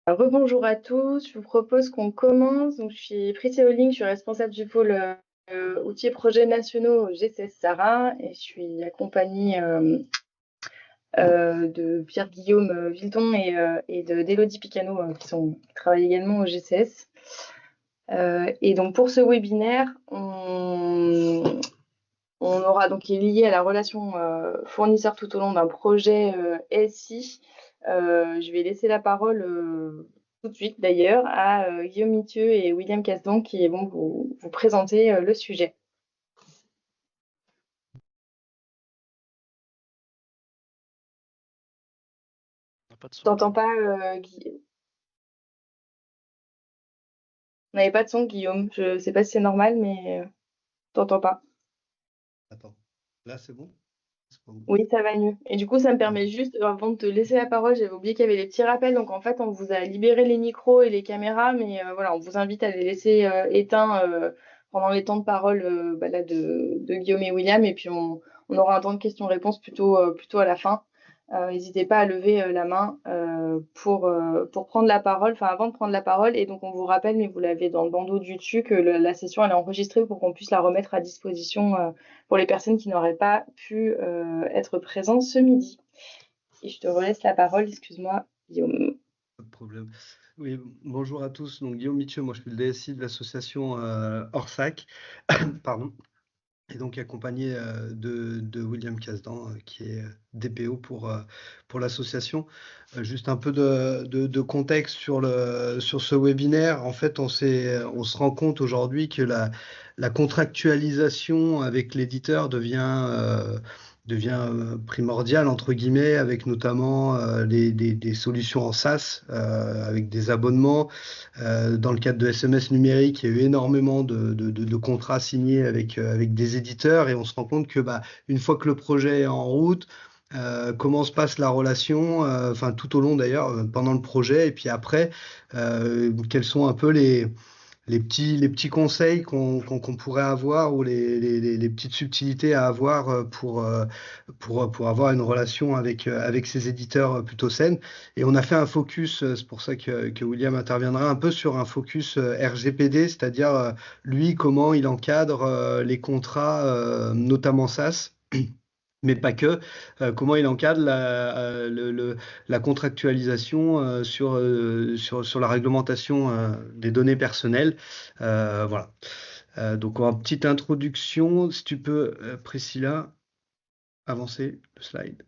Rebonjour à tous, je vous propose qu'on commence. Donc, je suis Priscilla Holling, je suis responsable du pôle outils et projets nationaux au GCS Sarah et je suis accompagnée de Pierre-Guillaume Vildon et d'Élodie Picano qui travaillent également au GCS. Et donc pour ce webinaire, on aura donc qui est lié à la relation fournisseur tout au long d'un projet SI. Je vais laisser la parole tout de suite d'ailleurs à Guillaume Mithieu et William Casdon qui vont vous présenter le sujet. On n'a pas de son. T'entends pas, Guillaume? On n'avait pas de son, Guillaume. Je sais pas si c'est normal, mais t'entends pas. Attends, là c'est bon? C'est pas bon. Oui, ça va mieux. Et du coup, ça me permet juste, avant de te laisser la parole, j'avais oublié qu'il y avait les petits rappels. Donc, en fait, on vous a libéré les micros et les caméras, mais voilà, on vous invite à les laisser éteints pendant les temps de parole là, de Guillaume et William. Et puis, on aura un temps de questions-réponses plutôt à la fin. N'hésitez pas à lever la main pour prendre la parole, enfin, avant de prendre la parole. Et donc, on vous rappelle, mais vous l'avez dans le bandeau du dessus, que la session, elle est enregistrée pour qu'on puisse la remettre à disposition pour les personnes qui n'auraient pas pu être présentes ce midi. Et je te relaisse la parole, excuse-moi, Guillaume. Pas de problème. Oui, bonjour à tous. Donc Guillaume Mithieu, moi je suis le DSI de l'association Orsac, pardon, et donc accompagné de William Casdan, qui est DPO pour l'association. Juste un peu de contexte sur ce webinaire. En fait, on se rend compte aujourd'hui que la contractualisation avec l'éditeur devient primordiale, entre guillemets, avec notamment des solutions en SaaS, avec des abonnements. Dans le cadre de SMS numérique, il y a eu énormément de contrats signés avec des éditeurs et on se rend compte que une fois que le projet est en route, comment se passe la relation, enfin tout au long d'ailleurs, pendant le projet, et puis après, quels sont un peu les petits conseils qu'on pourrait avoir ou les petites subtilités à avoir pour avoir une relation avec ces éditeurs plutôt saine. Et on a fait un focus, c'est pour ça que William interviendra un peu sur un focus RGPD, c'est-à-dire lui, comment il encadre les contrats, notamment SaaS. Mais pas que, comment il encadre la contractualisation sur la réglementation des données personnelles. Voilà. Donc, en petite introduction, si tu peux, Priscilla, avancer le slide.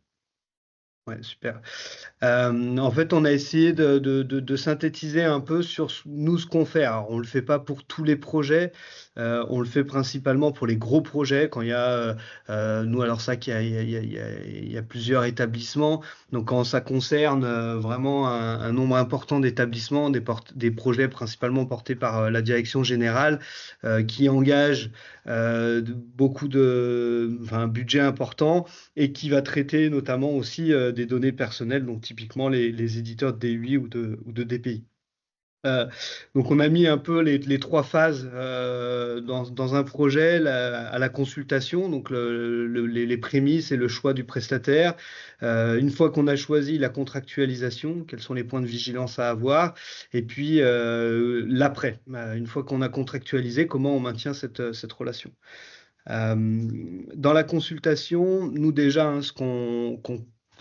Ouais, super. En fait, on a essayé de synthétiser un peu sur nous ce qu'on fait. Alors, on le fait pas pour tous les projets, on le fait principalement pour les gros projets. Quand il y a, nous, alors ça, il y a plusieurs établissements. Donc, quand ça concerne vraiment un nombre important d'établissements, des projets principalement portés par la direction générale, qui engagent beaucoup un budget important et qui va traiter notamment aussi des données personnelles, donc typiquement les éditeurs de DUI ou de DPI. Donc on a mis un peu les trois phases dans un projet, à la consultation, donc les prémices et le choix du prestataire. Une fois qu'on a choisi la contractualisation, quels sont les points de vigilance à avoir, et puis l'après, une fois qu'on a contractualisé, comment on maintient cette relation. Dans la consultation, nous déjà, hein, ce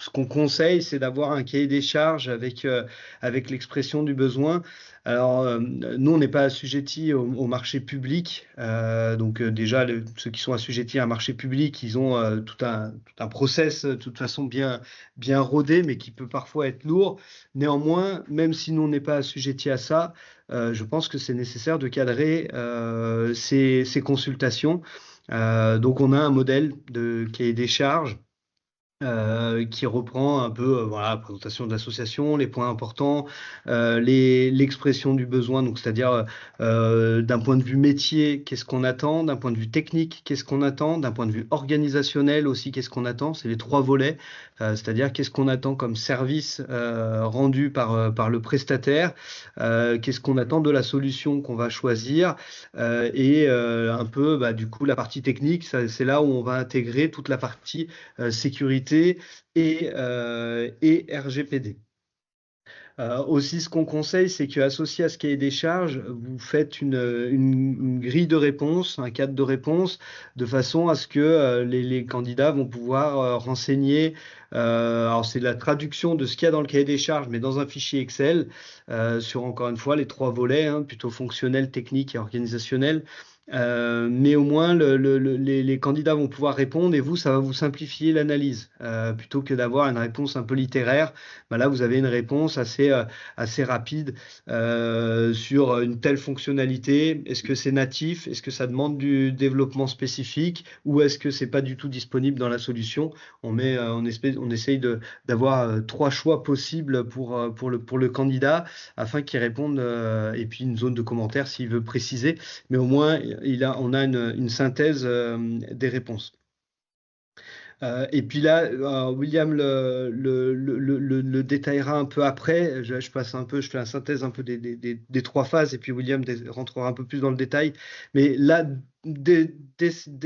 qu'on conseille, c'est d'avoir un cahier des charges avec l'expression du besoin. Alors, nous, on n'est pas assujettis au marché public. Donc, déjà, ceux qui sont assujettis à un marché public, ils ont tout un process, de toute façon, bien rodé, mais qui peut parfois être lourd. Néanmoins, même si nous, on n'est pas assujettis à ça, je pense que c'est nécessaire de cadrer ces consultations. Donc on a un modèle de cahier des charges qui reprend un peu voilà, la présentation de l'association, les points importants, l'expression du besoin, donc c'est-à-dire d'un point de vue métier, qu'est-ce qu'on attend, d'un point de vue technique, qu'est-ce qu'on attend, d'un point de vue organisationnel aussi, qu'est-ce qu'on attend, c'est les trois volets, c'est-à-dire qu'est-ce qu'on attend comme service rendu par le prestataire, qu'est-ce qu'on attend de la solution qu'on va choisir, et un peu du coup la partie technique, c'est là où on va intégrer toute la partie sécurité et RGPD. Aussi, ce qu'on conseille, c'est qu'associé à ce cahier des charges, vous faites une grille de réponse, un cadre de réponse, de façon à ce que les candidats vont pouvoir renseigner. Alors, c'est la traduction de ce qu'il y a dans le cahier des charges, mais dans un fichier Excel, sur encore une fois les 3 volets, hein, plutôt fonctionnel, technique et organisationnel. Mais au moins, les candidats vont pouvoir répondre et vous, ça va vous simplifier l'analyse. Plutôt que d'avoir une réponse un peu littéraire, bah là, vous avez une réponse assez rapide sur une telle fonctionnalité. Est-ce que c'est natif? Est-ce que ça demande du développement spécifique? Ou est-ce que c'est pas du tout disponible dans la solution? On essaye d'avoir 3 choix possibles pour le candidat afin qu'il réponde, et puis une zone de commentaires s'il veut préciser. Mais au moins, on a une synthèse des réponses. Et puis là, William le détaillera un peu après. Je fais la synthèse un peu des 3 phases, et puis William rentrera un peu plus dans le détail. Mais là, dès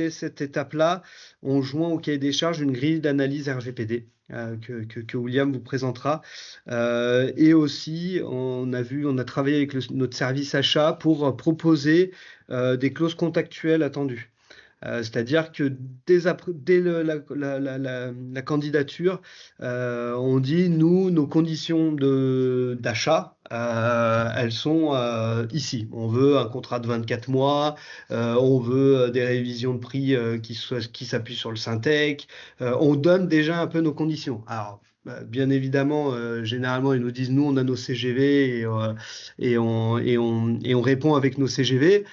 cette étape-là, on joint au cahier des charges une grille d'analyse RGPD que William vous présentera. Et aussi, on a travaillé avec notre service achat pour proposer des clauses contractuelles attendues. C'est-à-dire que dès la candidature, on dit, nous, nos conditions d'achat, elles sont ici. On veut un contrat de 24 mois, on veut des révisions de prix qui s'appuient sur le Syntec. On donne déjà un peu nos conditions. Alors, bien évidemment, généralement, ils nous disent, nous, on a nos CGV et on répond avec nos CGV.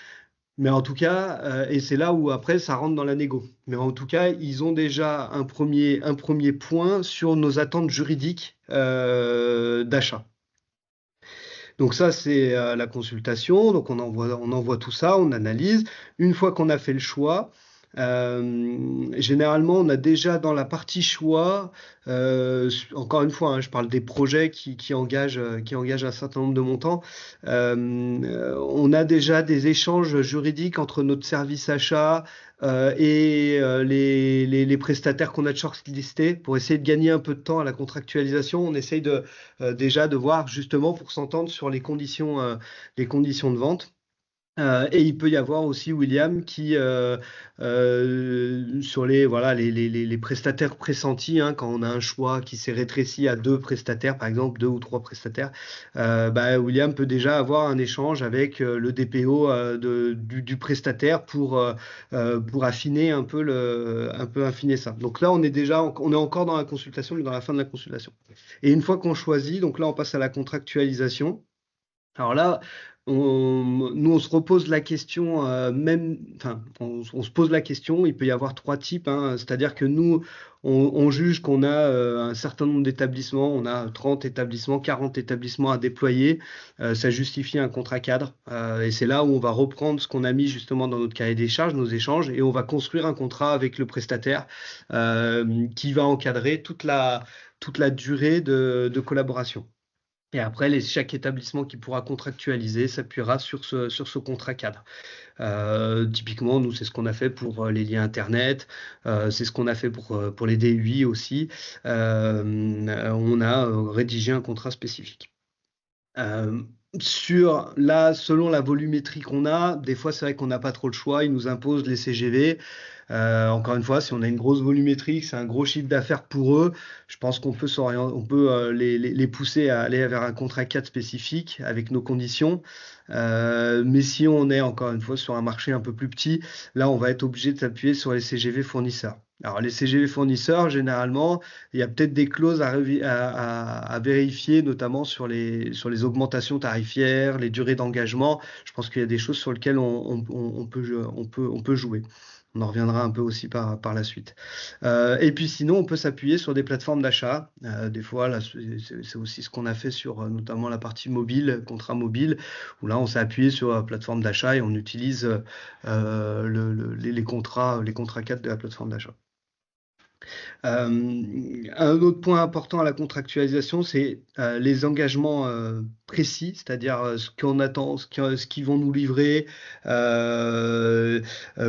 Mais en tout cas, et c'est là où après ça rentre dans la négo. Mais en tout cas, ils ont déjà un premier point sur nos attentes juridiques d'achat. Donc ça, c'est la consultation. Donc on envoie tout ça, on analyse. Une fois qu'on a fait le choix, généralement, on a déjà dans la partie choix, encore une fois, hein, je parle des projets qui engagent un certain nombre de montants. On a déjà des échanges juridiques entre notre service achat et les prestataires qu'on a shortlistés pour essayer de gagner un peu de temps à la contractualisation. On essaye déjà de voir justement pour s'entendre sur les conditions de vente. Et il peut y avoir aussi William qui, sur les prestataires pressentis, hein, quand on a un choix qui s'est rétréci à 2 prestataires, par exemple 2 ou 3 prestataires, William peut déjà avoir un échange avec le DPO du prestataire pour affiner un peu affiner ça. Donc là, on est encore dans la consultation, mais dans la fin de la consultation. Et une fois qu'on choisit, donc là, on passe à la contractualisation. Alors là, nous, on se repose la question, on se pose la question, il peut y avoir 3 types, hein, c'est-à-dire que nous, on juge qu'on a un certain nombre d'établissements, on a 30 établissements, 40 établissements à déployer, ça justifie un contrat cadre, et c'est là où on va reprendre ce qu'on a mis justement dans notre cahier des charges, nos échanges, et on va construire un contrat avec le prestataire qui va encadrer toute la durée de collaboration. Et après, chaque établissement qui pourra contractualiser s'appuiera sur ce contrat cadre. Typiquement, nous, c'est ce qu'on a fait pour les liens Internet, c'est ce qu'on a fait pour les DUI aussi. On a rédigé un contrat spécifique. Selon la volumétrie qu'on a, des fois, c'est vrai qu'on n'a pas trop le choix, ils nous imposent les CGV. Encore une fois, si on a une grosse volumétrie, c'est un gros chiffre d'affaires pour eux, je pense qu'on peut les pousser à aller vers un contrat cadre spécifique avec nos conditions. Mais si on est encore une fois sur un marché un peu plus petit, là, on va être obligé de s'appuyer sur les CGV fournisseurs. Alors, les CGV fournisseurs, généralement, il y a peut-être des clauses à vérifier, notamment sur les augmentations tarifaires, les durées d'engagement. Je pense qu'il y a des choses sur lesquelles on peut jouer. On en reviendra un peu aussi par la suite. Et puis sinon, on peut s'appuyer sur des plateformes d'achat. Des fois, là, c'est aussi ce qu'on a fait sur notamment la partie mobile, contrat mobile, où là, on s'est appuyé sur la plateforme d'achat et on utilise les contrats cadres de la plateforme d'achat. Un autre point important à la contractualisation, c'est les engagements précis, c'est-à-dire ce qu'on attend, ce qu'ils vont nous livrer,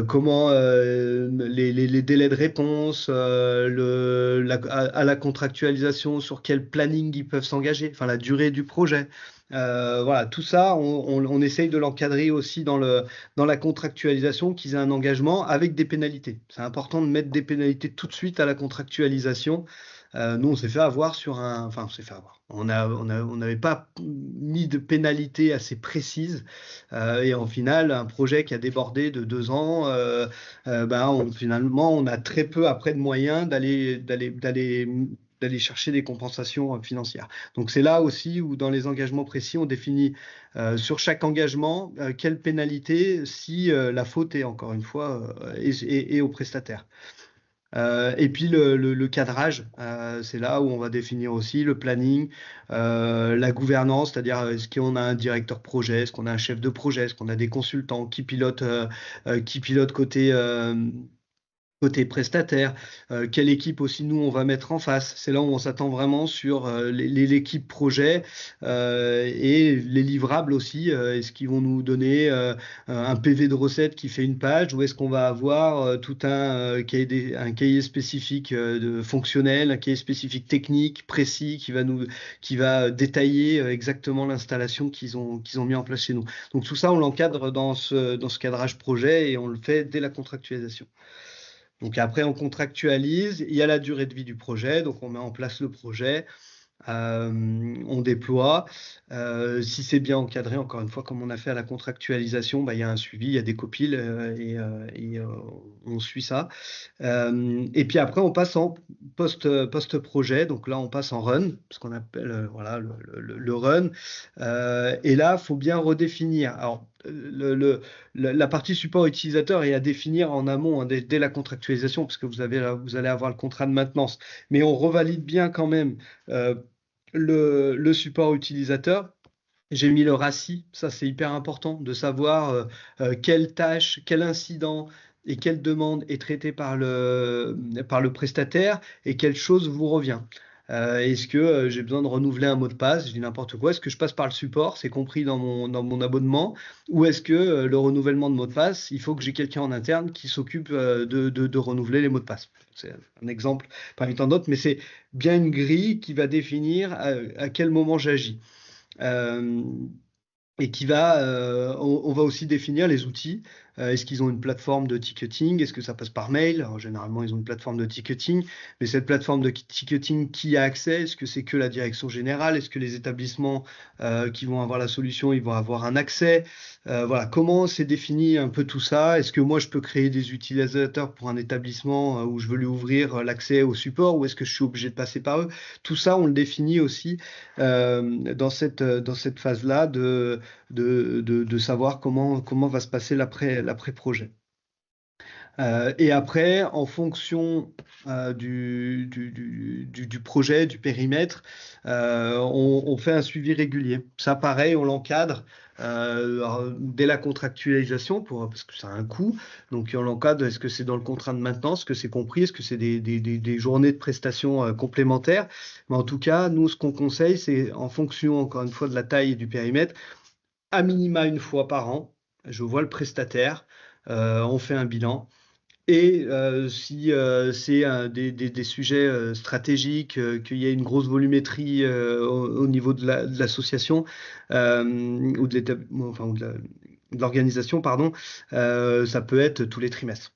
comment les délais de réponse, à la contractualisation, sur quel planning ils peuvent s'engager, enfin la durée du projet. Voilà, tout ça, on essaye de l'encadrer aussi dans la contractualisation, qu'ils aient un engagement avec des pénalités. C'est important de mettre des pénalités tout de suite à la contractualisation. Nous, on s'est fait avoir enfin, on s'est fait avoir. On n'avait pas mis de pénalités assez précises. Et en final, un projet qui a débordé de 2 ans, finalement, on a très peu après de moyens d'aller chercher des compensations financières. Donc c'est là aussi où dans les engagements précis, on définit sur chaque engagement quelle pénalité si la faute est encore une fois est au prestataire. Et puis le cadrage, c'est là où on va définir aussi le planning, la gouvernance, c'est-à-dire est-ce qu'on a un directeur projet, est-ce qu'on a un chef de projet, est-ce qu'on a des consultants qui pilotent côté prestataire, quelle équipe aussi nous on va mettre en face. C'est là où on s'attend vraiment sur l'équipe projet et les livrables aussi. Est-ce qu'ils vont nous donner un PV de recette qui fait une page, ou est-ce qu'on va avoir tout un cahier spécifique de fonctionnel, un cahier spécifique technique précis qui va détailler exactement l'installation qu'ils ont mis en place chez nous. Donc tout ça on l'encadre dans ce cadrage projet et on le fait dès la contractualisation. Donc après, on contractualise, il y a la durée de vie du projet, donc on met en place le projet, on déploie. Si c'est bien encadré, encore une fois, comme on a fait à la contractualisation, il y a un suivi, il y a des copiles et on suit ça. Et puis après, on passe en post-projet, donc là, on passe en run, ce qu'on appelle le run. Et là, il faut bien redéfinir. Alors, la partie support utilisateur est à définir en amont, hein, dès la contractualisation, parce que vous allez avoir le contrat de maintenance. Mais on revalide bien quand même le support utilisateur. J'ai mis le RACI, ça c'est hyper important de savoir quelle tâche, quel incident et quelle demande est traitée par le prestataire et quelle chose vous revient. Est-ce que j'ai besoin de renouveler un mot de passe? Je dis n'importe quoi. Est-ce que je passe par le support? C'est compris dans mon abonnement. Ou est-ce que le renouvellement de mot de passe, il faut que j'ai quelqu'un en interne qui s'occupe de renouveler les mots de passe? C'est un exemple parmi tant d'autres, mais c'est bien une grille qui va définir à quel moment j'agis. Et on va aussi définir les outils. Est-ce qu'ils ont une plateforme de ticketing? Est-ce que ça passe par mail? Alors, généralement, ils ont une plateforme de ticketing, mais cette plateforme de ticketing, qui a accès? Est-ce que c'est que la direction générale? Est-ce que les établissements qui vont avoir la solution, ils vont avoir un accès? Voilà, comment c'est défini un peu tout ça? Est-ce que moi, je peux créer des utilisateurs pour un établissement où je veux lui ouvrir l'accès au support, ou est-ce que je suis obligé de passer par eux? Tout ça, on le définit aussi dans cette phase-là de savoir comment va se passer l'après-projet. Et après, en fonction du projet, du périmètre, on fait un suivi régulier. Ça, pareil, on l'encadre dès la contractualisation, parce que ça a un coût. Donc, on l'encadre. Est-ce que c'est dans le contrat de maintenance? Est-ce que c'est compris? Est-ce que c'est des journées de prestations complémentaires? Mais en tout cas, nous, ce qu'on conseille, c'est en fonction, encore une fois, de la taille et du périmètre, à minima une fois par an, je vois le prestataire, on fait un bilan. Et si c'est des sujets stratégiques, qu'il y a une grosse volumétrie au niveau de l'association ou de l'organisation, pardon, ça peut être tous les trimestres.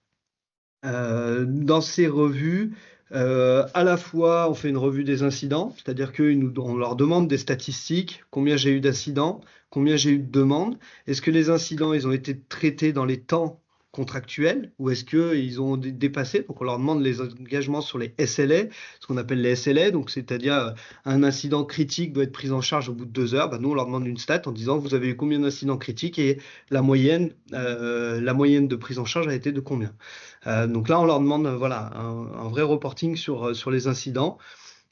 Dans ces revues, à la fois, on fait une revue des incidents, c'est-à-dire qu'on leur demande des statistiques, combien j'ai eu d'incidents, combien j'ai eu de demandes, est-ce que les incidents, ils ont été traités dans les temps contractuels, ou est-ce qu'ils ont dépassé? Donc on leur demande les engagements sur les SLA, ce qu'on appelle les SLA, donc c'est-à-dire un incident critique doit être pris en charge au bout de 2 heures. Nous on leur demande une stat en disant vous avez eu combien d'incidents critiques et la moyenne de prise en charge a été de combien. Donc là on leur demande un vrai reporting sur les incidents.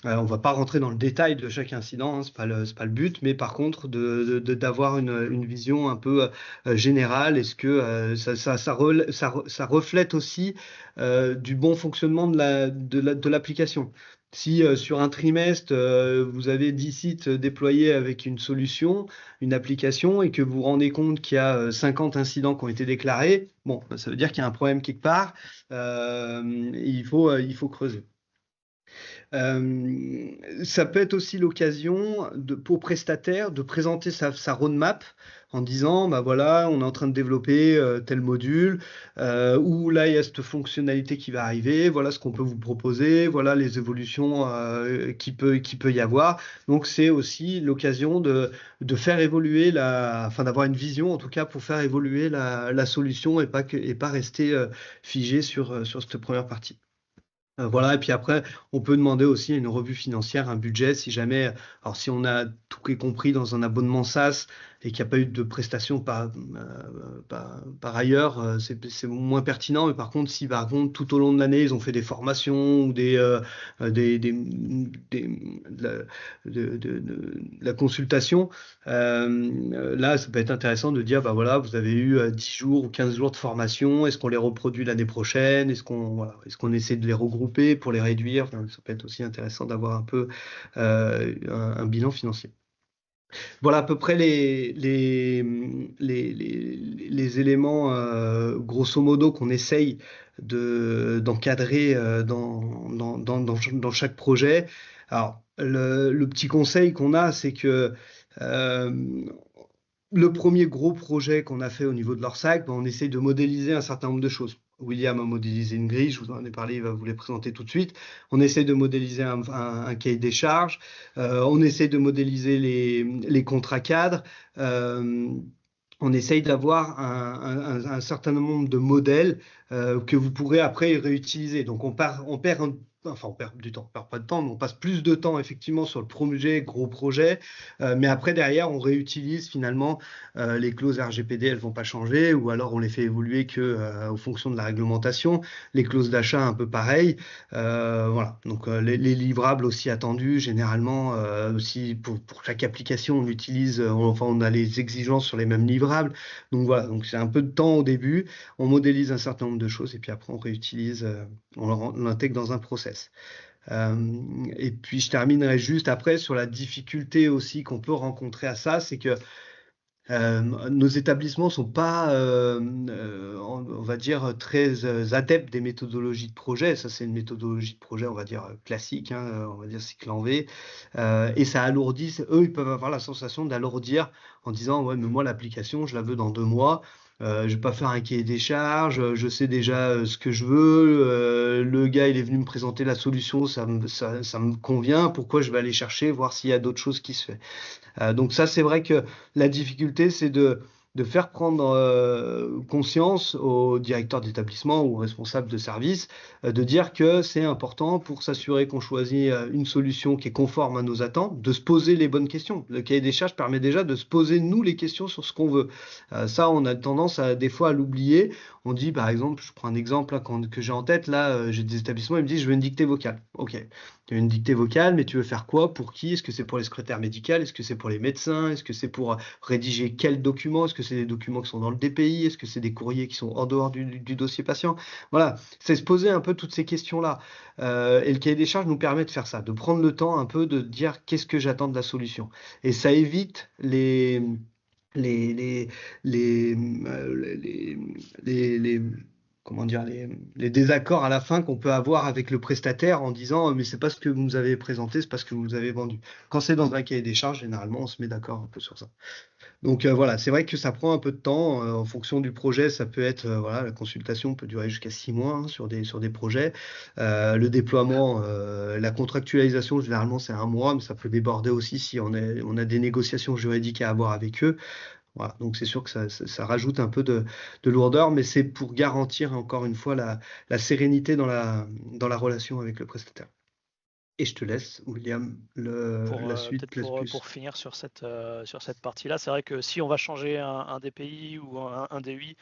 On ne va pas rentrer dans le détail de chaque incident, hein, c'est pas le but, mais par contre d'avoir une vision un peu générale. Est-ce que ça reflète aussi du bon fonctionnement de l'application? Si sur un trimestre, vous avez 10 sites déployés avec une solution, une application, et que vous vous rendez compte qu'il y a 50 incidents qui ont été déclarés, bon, ça veut dire qu'il y a un problème quelque part. Il faut creuser. Ça peut être aussi l'occasion pour prestataire de présenter sa roadmap en disant, bah voilà, on est en train de développer tel module, ou là, il y a cette fonctionnalité qui va arriver, voilà ce qu'on peut vous proposer, voilà les évolutions qui peut y avoir. Donc, c'est aussi l'occasion de faire évoluer d'avoir une vision, en tout cas, pour faire évoluer la solution et pas rester figé sur cette première partie. Voilà, et puis après, on peut demander aussi une revue financière, un budget, si jamais, alors si on a tout qui est compris dans un abonnement SaaS et qu'il n'y a pas eu de prestations par ailleurs, c'est moins pertinent. Mais par contre, si par contre, tout au long de l'année, ils ont fait des formations ou de la consultation, là, ça peut être intéressant de dire, bah voilà, vous avez eu 10 jours ou 15 jours de formation, est-ce qu'on les reproduit l'année prochaine? Est-ce qu'on essaie de les regrouper pour les réduire? Enfin, ça peut être aussi intéressant d'avoir un peu un bilan financier. Voilà à peu près les éléments, grosso modo, qu'on essaye d'encadrer dans chaque projet. Alors, le petit conseil qu'on a, c'est que le premier gros projet qu'on a fait au niveau de l'Orsac, on essaye de modéliser un certain nombre de choses. William a modélisé une grille, je vous en ai parlé, il va vous les présenter tout de suite. On essaye de modéliser un cahier des charges, on essaye de modéliser les contrats cadres, on essaye d'avoir un certain nombre de modèles que vous pourrez après réutiliser. Donc on perd du temps, on perd pas de temps, mais on passe plus de temps effectivement sur le projet, gros projet, mais après derrière on réutilise finalement les clauses RGPD, elles vont pas changer, ou alors on les fait évoluer que aux fonctions de la réglementation. Les clauses d'achat un peu pareil, voilà. Donc les livrables aussi attendus, généralement aussi pour chaque application on utilise, on a les exigences sur les mêmes livrables. Donc voilà, donc c'est un peu de temps au début, on modélise un certain nombre de choses et puis après on réutilise, on l'intègre dans un process. Et puis je terminerai juste après sur la difficulté aussi qu'on peut rencontrer à ça, c'est que nos établissements sont pas, on va dire, très adeptes des méthodologies de projet. Ça, c'est une méthodologie de projet, on va dire, classique, hein, on va dire cycle en V. Et ça alourdit, eux, ils peuvent avoir la sensation d'alourdir en disant, ouais, mais moi, l'application, je la veux dans 2 mois. Je vais pas faire un cahier des charges, je sais déjà ce que je veux. Le gars, il est venu me présenter la solution, ça me convient. Pourquoi je vais aller chercher, voir s'il y a d'autres choses qui se font? Donc ça, c'est vrai que la difficulté, c'est de faire prendre conscience aux directeurs d'établissement ou aux responsables de service, de dire que c'est important pour s'assurer qu'on choisit une solution qui est conforme à nos attentes, de se poser les bonnes questions. Le cahier des charges permet déjà de se poser, nous, les questions sur ce qu'on veut. Ça, on a tendance des fois à l'oublier. On dit, par exemple, je prends un exemple là, que j'ai en tête, là, j'ai des établissements, ils me disent, je veux une dictée vocale. Ok, tu as une dictée vocale, mais tu veux faire quoi? Pour qui? Est-ce que c'est pour les secrétaires médicales? Est-ce que c'est pour les médecins? Est-ce que c'est pour rédiger quels documents? Est-ce que c'est des documents qui sont dans le DPI? Est-ce que c'est des courriers qui sont en dehors du dossier patient? Voilà, c'est se poser un peu toutes ces questions-là. Et le cahier des charges nous permet de faire ça, de prendre le temps un peu de dire qu'est-ce que j'attends de la solution. Et ça évite les comment dire, les désaccords à la fin qu'on peut avoir avec le prestataire en disant mais c'est pas ce que vous nous avez présenté, c'est pas ce que vous nous avez vendu. Quand c'est dans un cahier des charges, généralement on se met d'accord un peu sur ça. Donc voilà, c'est vrai que ça prend un peu de temps en fonction du projet. Ça peut être voilà, la consultation peut durer jusqu'à 6 mois hein, sur des projets. Le déploiement, la contractualisation généralement c'est 1 mois, mais ça peut déborder aussi si on a des négociations juridiques à avoir avec eux. Voilà, donc c'est sûr que ça rajoute un peu de lourdeur, mais c'est pour garantir encore une fois la sérénité dans la relation avec le prestataire. Et je te laisse, William, la suite. Peut-être pour finir sur cette partie-là, c'est vrai que si on va changer un DPI ou un DUI,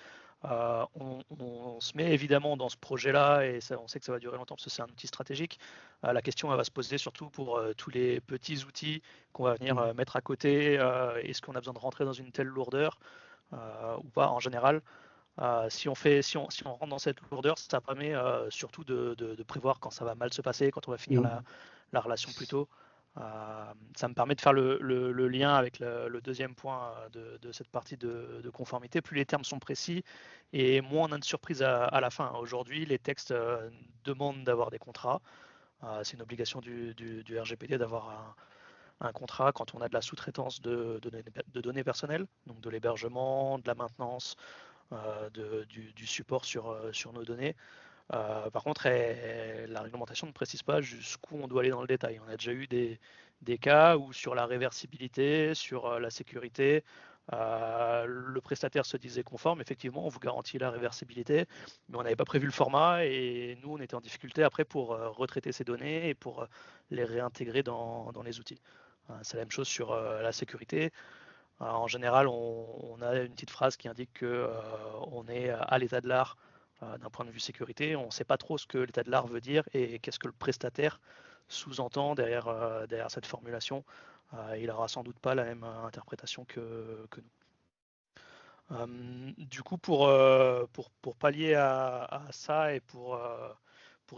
On se met évidemment dans ce projet-là et on sait que ça va durer longtemps parce que c'est un outil stratégique. La question elle va se poser surtout pour tous les petits outils qu'on va venir mettre à côté. Est-ce qu'on a besoin de rentrer dans une telle lourdeur ou pas en général? Si on rentre dans cette lourdeur, ça permet surtout de prévoir quand ça va mal se passer, quand on va finir la relation plus tôt. Ça me permet de faire le lien avec le deuxième point de cette partie de conformité. Plus les termes sont précis et moins on a de surprises à la fin. Aujourd'hui, les textes demandent d'avoir des contrats. C'est une obligation du RGPD d'avoir un contrat quand on a de la sous-traitance de données personnelles, donc de l'hébergement, de la maintenance, du support sur nos données. Par contre, la réglementation ne précise pas jusqu'où on doit aller dans le détail. On a déjà eu des cas où sur la réversibilité, sur la sécurité, le prestataire se disait conforme, effectivement, on vous garantit la réversibilité, mais on n'avait pas prévu le format et nous, on était en difficulté après pour retraiter ces données et pour les réintégrer dans les outils. C'est la même chose sur la sécurité. En général, on a une petite phrase qui indique qu'on est à l'état de l'art d'un point de vue sécurité. On ne sait pas trop ce que l'état de l'art veut dire et qu'est-ce que le prestataire sous-entend derrière cette formulation. Il n'aura sans doute pas la même interprétation que nous. Du coup, pour pallier à ça et pour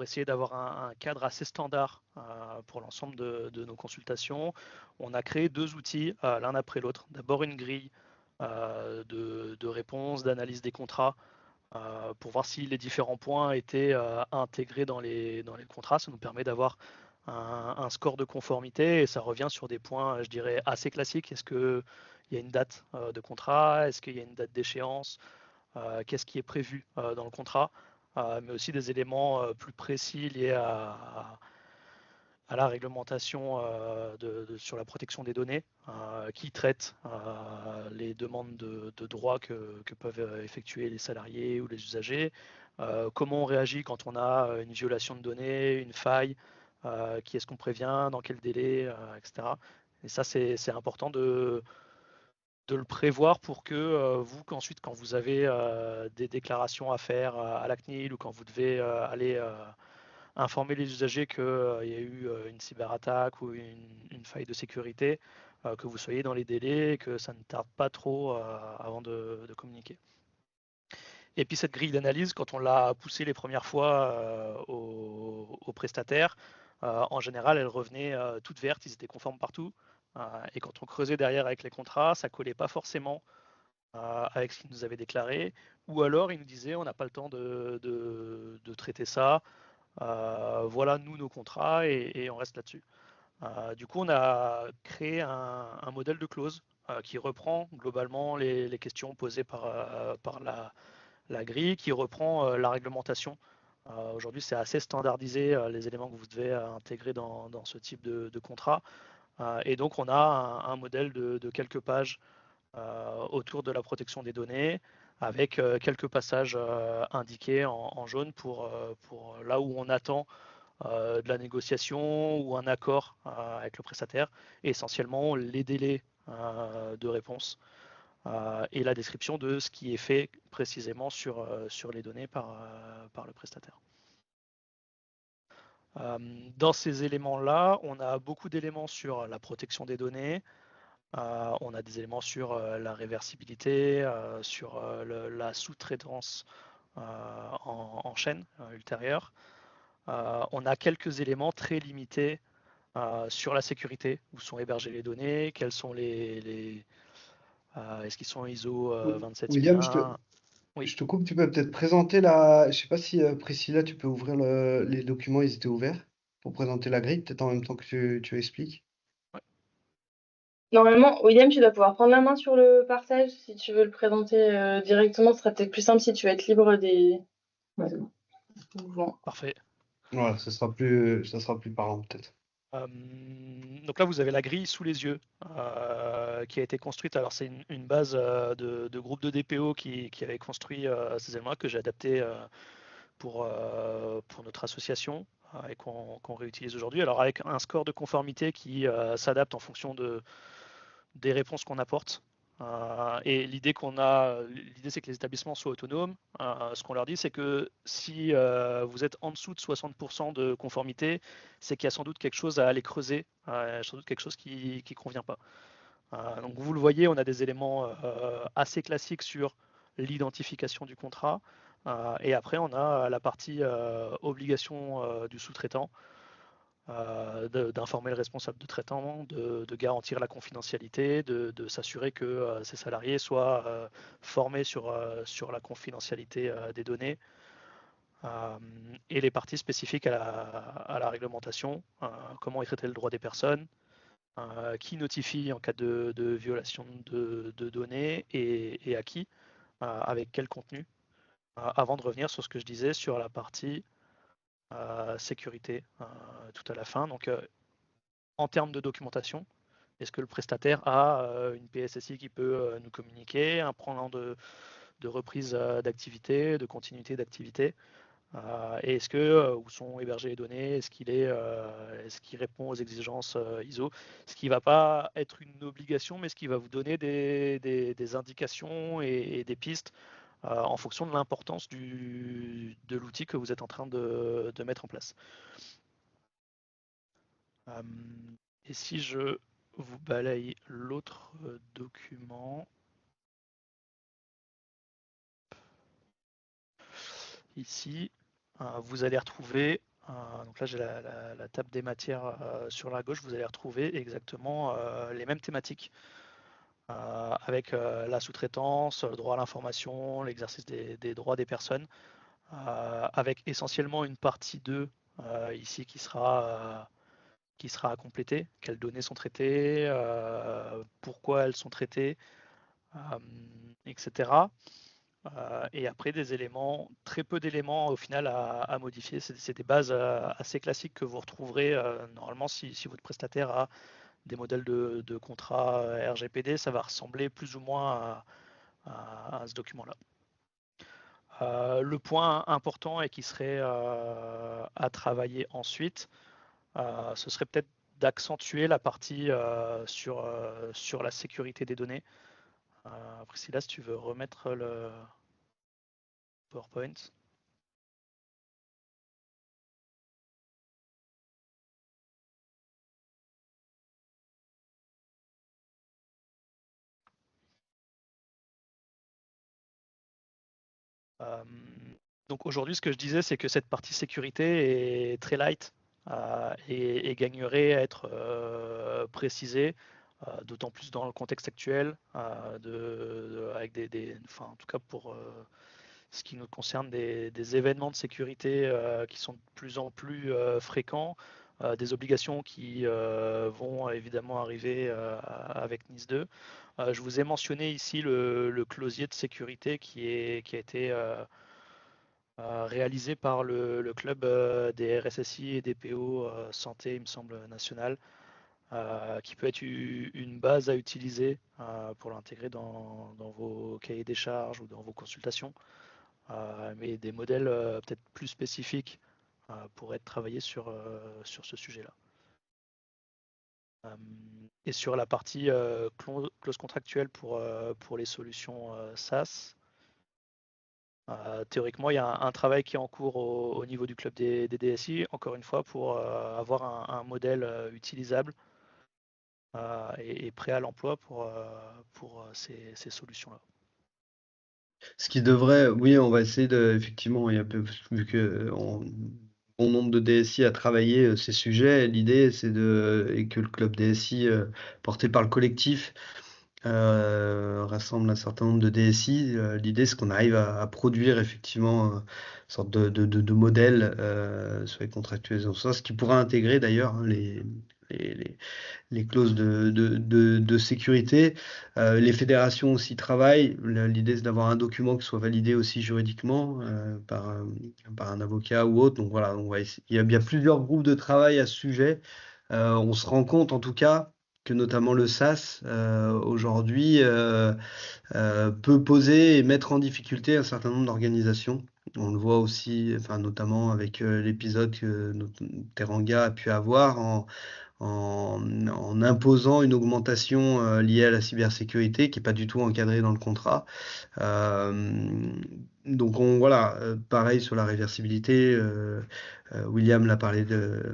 essayer d'avoir un cadre assez standard pour l'ensemble de nos consultations, on a créé deux outils l'un après l'autre. D'abord une grille de réponse, d'analyse des contrats pour voir si les différents points étaient intégrés dans les contrats. Ça nous permet d'avoir un score de conformité et ça revient sur des points, je dirais, assez classiques. Est-ce qu'il y a une date de contrat? Est-ce qu'il y a une date d'échéance? Qu'est-ce qui est prévu dans le contrat? Mais aussi des éléments plus précis liés à la réglementation sur la protection des données, qui traite les demandes de droits que peuvent effectuer les salariés ou les usagers, comment on réagit quand on a une violation de données, une faille, qui est-ce qu'on prévient, dans quel délai, etc. Et ça, c'est important de le prévoir pour que vous, qu'ensuite, quand vous avez des déclarations à faire à la CNIL ou quand vous devez aller informer les usagers qu'il y a eu une cyberattaque ou une faille de sécurité, que vous soyez dans les délais et que ça ne tarde pas trop avant de communiquer. Et puis cette grille d'analyse, quand on l'a poussée les premières fois aux prestataires, en général, elle revenait toute verte, ils étaient conformes partout. Et quand on creusait derrière avec les contrats, ça collait pas forcément avec ce qu'ils nous avaient déclaré. Ou alors, ils nous disaient, on n'a pas le temps de traiter ça. Voilà, nous, nos contrats, et on reste là-dessus. Du coup, on a créé un modèle de clause qui reprend globalement les questions posées par la grille, qui reprend la réglementation. Aujourd'hui, c'est assez standardisé les éléments que vous devez intégrer dans ce type de contrat. Et donc, on a un modèle de quelques pages autour de la protection des données, avec quelques passages indiqués en jaune pour là où on attend de la négociation ou un accord avec le prestataire, et essentiellement les délais de réponse et la description de ce qui est fait précisément sur les données par le prestataire. Dans ces éléments-là, on a beaucoup d'éléments sur la protection des données, on a des éléments sur la réversibilité, sur la sous-traitance en chaîne ultérieure. On a quelques éléments très limités sur la sécurité, où sont hébergées les données, quels sont est-ce qu'ils sont ISO William, 27001? Oui. je te coupe, tu peux peut-être présenter la. Je sais pas si Priscilla, tu peux ouvrir les documents, ils étaient ouverts pour présenter la grille, peut-être en même temps que tu expliques. Ouais. Normalement, William, tu dois pouvoir prendre la main sur le partage si tu veux le présenter directement. Ce sera peut-être plus simple si tu veux être libre des mouvements. Parfait. Voilà, ça sera plus parlant peut-être. Donc là, vous avez la grille sous les yeux qui a été construite. Alors, c'est une base de groupe de DPO qui avait construit ces éléments que j'ai adapté pour notre association et qu'on réutilise aujourd'hui. Alors, avec un score de conformité qui s'adapte en fonction des réponses qu'on apporte. Et l'idée c'est que les établissements soient autonomes. Ce qu'on leur dit, c'est que si vous êtes en dessous de 60% de conformité, c'est qu'il y a sans doute quelque chose à aller creuser, sans doute quelque chose qui ne convient pas. Donc vous le voyez, on a des éléments assez classiques sur l'identification du contrat. Et après, on a la partie obligation du sous-traitant d'informer le responsable de traitement, de garantir la confidentialité, de s'assurer que ces salariés soient formés sur la confidentialité des données. Et les parties spécifiques à la réglementation, comment est traité le droit des personnes, qui notifie en cas de violation de données et à qui, avec quel contenu, avant de revenir sur ce que je disais sur la partie sécurité tout à la fin. Donc, en termes de documentation, est-ce que le prestataire a une PSSI qui peut nous communiquer, un plan de reprise d'activité, de continuité d'activité, et est-ce que où sont hébergées les données, est-ce qu'il répond aux exigences ISO, ce qui ne va pas être une obligation, mais ce qui va vous donner des indications et des pistes en fonction de l'importance de l'outil que vous êtes en train de mettre en place. Et si je vous balaye l'autre document, ici, vous allez retrouver, donc là j'ai la table des matières sur la gauche, vous allez retrouver exactement les mêmes thématiques, avec la sous-traitance, le droit à l'information, l'exercice des droits des personnes, avec essentiellement une partie 2 ici qui sera à compléter, quelles données sont traitées, pourquoi elles sont traitées, etc. Et après des éléments, très peu d'éléments au final à modifier. C'est des bases assez classiques que vous retrouverez normalement si votre prestataire a des modèles de contrat RGPD, ça va ressembler plus ou moins à ce document-là. Le point important et qui serait à travailler ensuite, ce serait peut-être d'accentuer la partie sur la sécurité des données. Priscilla, si tu veux remettre le PowerPoint. Donc aujourd'hui, ce que je disais, c'est que cette partie sécurité est très light et gagnerait à être précisée, d'autant plus dans le contexte actuel, avec en tout cas pour ce qui nous concerne, des événements de sécurité qui sont de plus en plus fréquents, des obligations qui vont évidemment arriver avec NIS 2. Je vous ai mentionné ici le closier de sécurité qui a été réalisé par le club des RSSI et des PO santé, il me semble, national, qui peut être une base à utiliser pour l'intégrer dans vos cahiers des charges ou dans vos consultations, mais des modèles peut-être plus spécifiques pourraient être travaillés sur ce sujet-là. Et sur la partie clause contractuelle pour les solutions SaaS, théoriquement, il y a un travail qui est en cours au niveau du club des DSI, encore une fois, pour avoir un modèle utilisable et prêt à l'emploi pour ces solutions-là. Ce qui devrait, oui, on va essayer effectivement, vu que bon nombre de DSI a travaillé ces sujets, l'idée c'est et que le club DSI porté par le collectif rassemble un certain nombre de DSI. L'idée c'est qu'on arrive à produire effectivement une sorte de modèle sur les contractualisations, ce qui pourra intégrer d'ailleurs les clauses de sécurité. Les fédérations aussi travaillent. L'idée, c'est d'avoir un document qui soit validé aussi juridiquement par un avocat ou autre. Donc voilà, il y a plusieurs groupes de travail à ce sujet. On se rend compte en tout cas que notamment le SaaS aujourd'hui peut poser et mettre en difficulté un certain nombre d'organisations. On le voit aussi, notamment avec l'épisode que Teranga a pu avoir en en imposant une augmentation liée à la cybersécurité qui n'est pas du tout encadrée dans le contrat. Donc voilà, pareil sur la réversibilité, William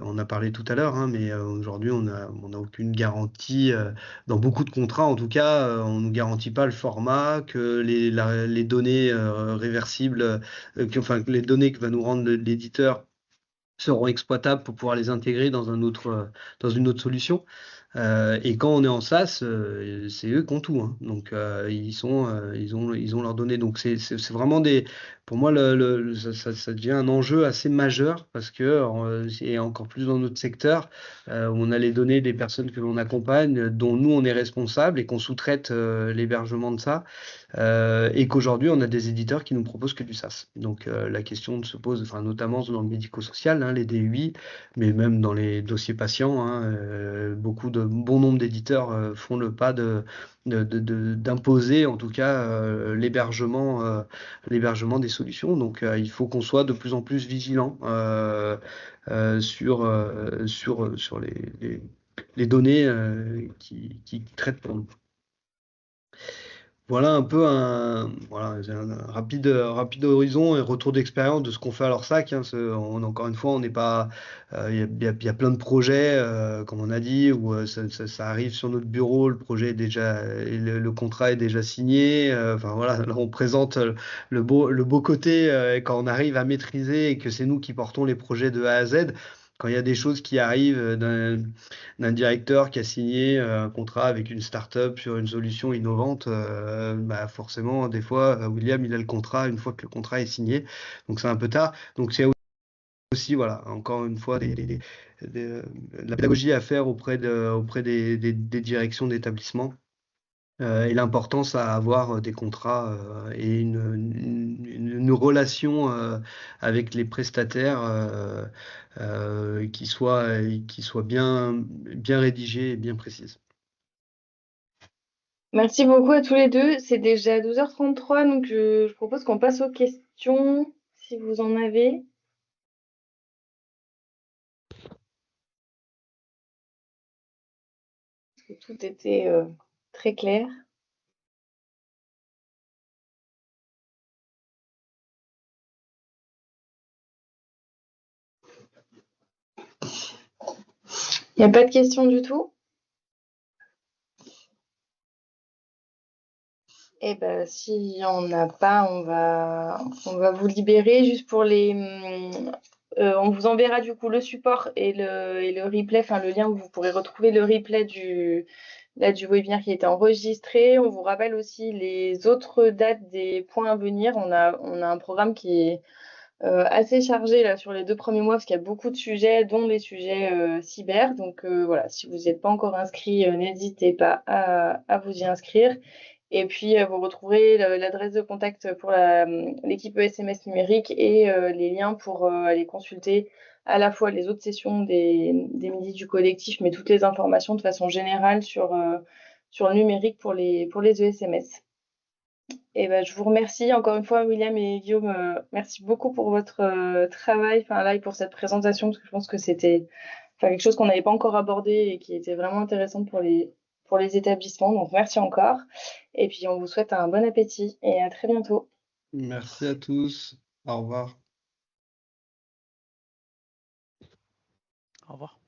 on a parlé tout à l'heure, hein, mais aujourd'hui on a aucune garantie. Dans beaucoup de contrats, en tout cas, on ne nous garantit pas le format, que les données réversibles, enfin que les données que va nous rendre l'éditeur seront exploitables pour pouvoir les intégrer dans une autre solution. Et quand on est en SaaS, c'est eux qui ont tout, hein. Donc ils ont leurs données. Donc c'est vraiment pour moi ça devient un enjeu assez majeur parce que et encore plus dans notre secteur où on a les données des personnes que l'on accompagne, dont nous on est responsable et qu'on sous-traite l'hébergement de ça. Et qu'aujourd'hui, on a des éditeurs qui nous proposent que du SaaS. Donc la question se pose, enfin, notamment dans le médico-social, hein, les DUI, mais même dans les dossiers patients, hein, bon nombre d'éditeurs font le pas d'imposer en tout cas l'hébergement des solutions. Donc il faut qu'on soit de plus en plus vigilant sur les données qui traitent pour nous. Voilà un peu un rapide horizon et retour d'expérience de ce qu'on fait à l'Orsac, hein. Encore une fois, on n'est pas, il y a plein de projets, comme on a dit, où ça arrive sur notre bureau, le projet est déjà, le contrat est déjà signé. Enfin voilà, là on présente le beau côté quand on arrive à maîtriser et que c'est nous qui portons les projets de A à Z. Quand il y a des choses qui arrivent d'un directeur qui a signé un contrat avec une start-up sur une solution innovante, bah forcément, des fois, William, il a le contrat une fois que le contrat est signé. Donc c'est un peu tard. Donc c'est aussi, voilà, encore une fois, de la pédagogie à faire auprès des directions d'établissement. Et l'importance à avoir des contrats et une relation avec les prestataires qui soit bien rédigée et bien précise. Merci beaucoup à tous les deux. C'est déjà 12h33, donc je propose qu'on passe aux questions, si vous en avez. Parce que tout était très clair. Il n'y a pas de questions du tout? Eh ben, s'il n'y en a pas, on va vous libérer juste pour on vous enverra du coup le support et le replay, enfin le lien où vous pourrez retrouver le replay du webinaire qui a été enregistré. On vous rappelle aussi les autres dates des points à venir. On a un programme qui est assez chargé là sur les 2 premiers mois parce qu'il y a beaucoup de sujets, dont les sujets cyber. Donc voilà, si vous n'êtes pas encore inscrit, n'hésitez pas à vous y inscrire. Et puis vous retrouverez l'adresse de contact pour l'équipe ESMS numérique et les liens pour aller consulter à la fois les autres sessions des midis du collectif, mais toutes les informations de façon générale sur le numérique pour les ESMS. Et ben, je vous remercie encore une fois, William et Guillaume. Merci beaucoup pour votre travail, enfin là, et pour cette présentation, parce que je pense que c'était quelque chose qu'on n'avait pas encore abordé et qui était vraiment intéressant pour les établissements. Donc merci encore. Et puis on vous souhaite un bon appétit et à très bientôt. Merci à tous. Au revoir. Au revoir.